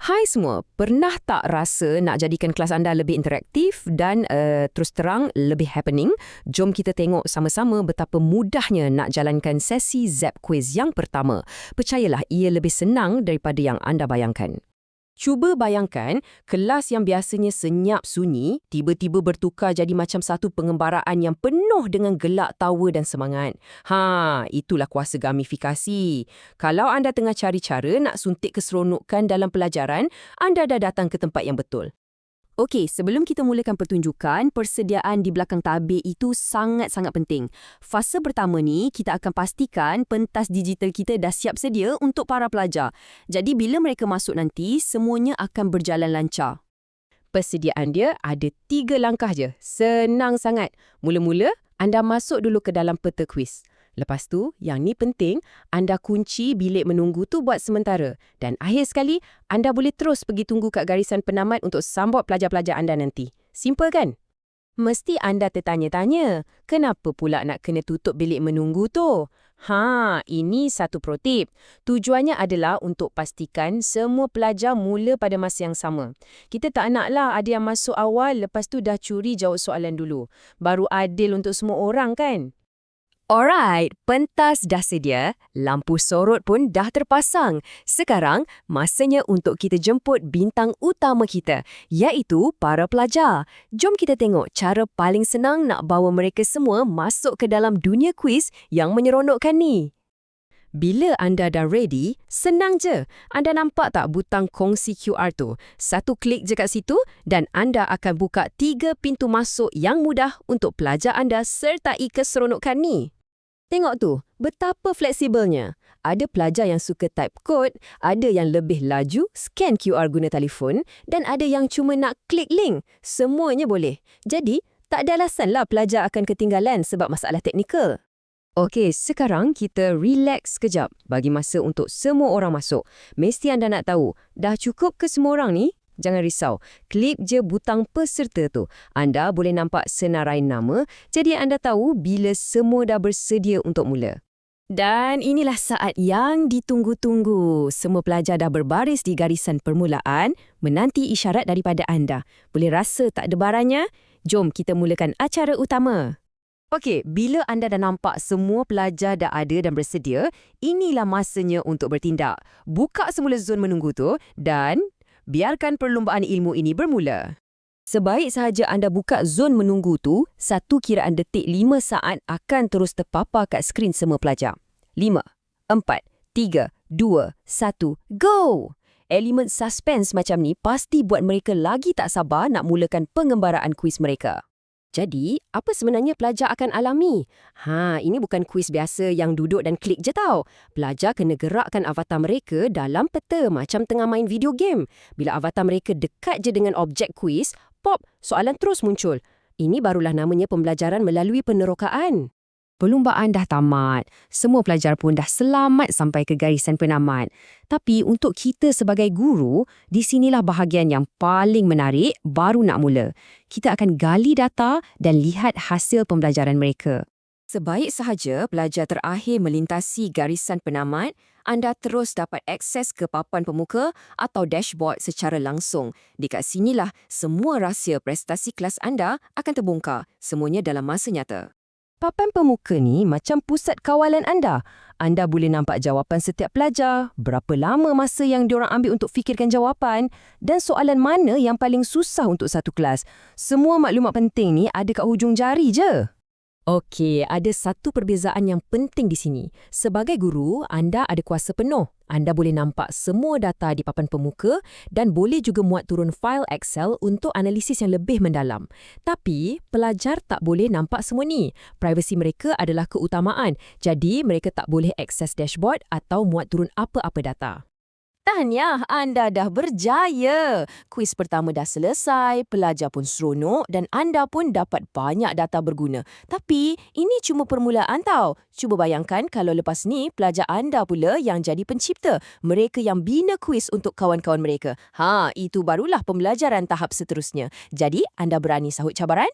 Hai semua, pernah tak rasa nak jadikan kelas anda lebih interaktif dan terus terang lebih happening? Jom kita tengok sama-sama betapa mudahnya nak jalankan sesi Zap Quiz yang pertama. Percayalah, ia lebih senang daripada yang anda bayangkan. Cuba bayangkan, kelas yang biasanya senyap sunyi, tiba-tiba bertukar jadi macam satu pengembaraan yang penuh dengan gelak tawa dan semangat. Itulah kuasa gamifikasi. Kalau anda tengah cari cara nak suntik keseronokan dalam pelajaran, anda dah datang ke tempat yang betul. Okey, sebelum kita mulakan pertunjukan, persediaan di belakang tabir itu sangat-sangat penting. Fasa pertama ni, kita akan pastikan pentas digital kita dah siap sedia untuk para pelajar. Jadi bila mereka masuk nanti, semuanya akan berjalan lancar. Persediaan dia ada 3 langkah je. Senang sangat. Mula-mula, anda masuk dulu ke dalam peta kuis. Lepas tu, yang ni penting, anda kunci bilik menunggu tu buat sementara. Dan akhir sekali, anda boleh terus pergi tunggu kat garisan penamat untuk sambut pelajar-pelajar anda nanti. Simple kan? Mesti anda tertanya-tanya, kenapa pula nak kena tutup bilik menunggu tu? Ini satu pro tip. Tujuannya adalah untuk pastikan semua pelajar mula pada masa yang sama. Kita tak naklah ada yang masuk awal lepas tu dah curi jawab soalan dulu. Baru adil untuk semua orang kan? Alright, pentas dah sedia, lampu sorot pun dah terpasang. Sekarang, masanya untuk kita jemput bintang utama kita, iaitu para pelajar. Jom kita tengok cara paling senang nak bawa mereka semua masuk ke dalam dunia kuis yang menyeronokkan ni. Bila anda dah ready, senang je. Anda nampak tak butang kongsi QR tu? Satu klik je kat situ dan anda akan buka 3 pintu masuk yang mudah untuk pelajar anda sertai keseronokan ni. Tengok tu, betapa fleksibelnya. Ada pelajar yang suka type kod, ada yang lebih laju, scan QR guna telefon, dan ada yang cuma nak klik link. Semuanya boleh. Jadi, tak ada alasanlah pelajar akan ketinggalan sebab masalah teknikal. Okey, sekarang kita relax sekejap. Bagi masa untuk semua orang masuk. Mesti anda nak tahu, dah cukup ke semua orang ni? Jangan risau, klik je butang peserta tu. Anda boleh nampak senarai nama, jadi anda tahu bila semua dah bersedia untuk mula. Dan inilah saat yang ditunggu-tunggu. Semua pelajar dah berbaris di garisan permulaan, menanti isyarat daripada anda. Boleh rasa tak debarannya? Jom kita mulakan acara utama. Okey, bila anda dah nampak semua pelajar dah ada dan bersedia, inilah masanya untuk bertindak. Buka semula zon menunggu tu dan biarkan perlumbaan ilmu ini bermula. Sebaik sahaja anda buka zon menunggu tu, 1 kiraan detik 5 saat akan terus terpapar kat skrin semua pelajar. 5, 4, 3, 2, 1, go! Elemen suspense macam ni pasti buat mereka lagi tak sabar nak mulakan pengembaraan kuis mereka. Jadi, apa sebenarnya pelajar akan alami? Ini bukan kuis biasa yang duduk dan klik je tau. Pelajar kena gerakkan avatar mereka dalam peta macam tengah main video game. Bila avatar mereka dekat je dengan objek kuis, pop, soalan terus muncul. Ini barulah namanya pembelajaran melalui penerokaan. Perlumbaan dah tamat. Semua pelajar pun dah selamat sampai ke garisan penamat. Tapi untuk kita sebagai guru, di sinilah bahagian yang paling menarik baru nak mula. Kita akan gali data dan lihat hasil pembelajaran mereka. Sebaik sahaja pelajar terakhir melintasi garisan penamat, anda terus dapat akses ke papan pemuka atau dashboard secara langsung. Dekat sinilah semua rahsia prestasi kelas anda akan terbongkar, semuanya dalam masa nyata. Papan pemuka ni macam pusat kawalan anda. Anda boleh nampak jawapan setiap pelajar, berapa lama masa yang diorang ambil untuk fikirkan jawapan, dan soalan mana yang paling susah untuk satu kelas. Semua maklumat penting ni ada kat hujung jari je. Okey, ada satu perbezaan yang penting di sini. Sebagai guru, anda ada kuasa penuh. Anda boleh nampak semua data di papan pemuka dan boleh juga muat turun fail Excel untuk analisis yang lebih mendalam. Tapi, pelajar tak boleh nampak semua ni. Privasi mereka adalah keutamaan. Jadi, mereka tak boleh akses dashboard atau muat turun apa-apa data. Tahniah, anda dah berjaya. Kuis pertama dah selesai, pelajar pun seronok dan anda pun dapat banyak data berguna. Tapi, ini cuma permulaan tau. Cuba bayangkan kalau lepas ni, pelajar anda pula yang jadi pencipta. Mereka yang bina kuis untuk kawan-kawan mereka. Itu barulah pembelajaran tahap seterusnya. Jadi, anda berani sahut cabaran?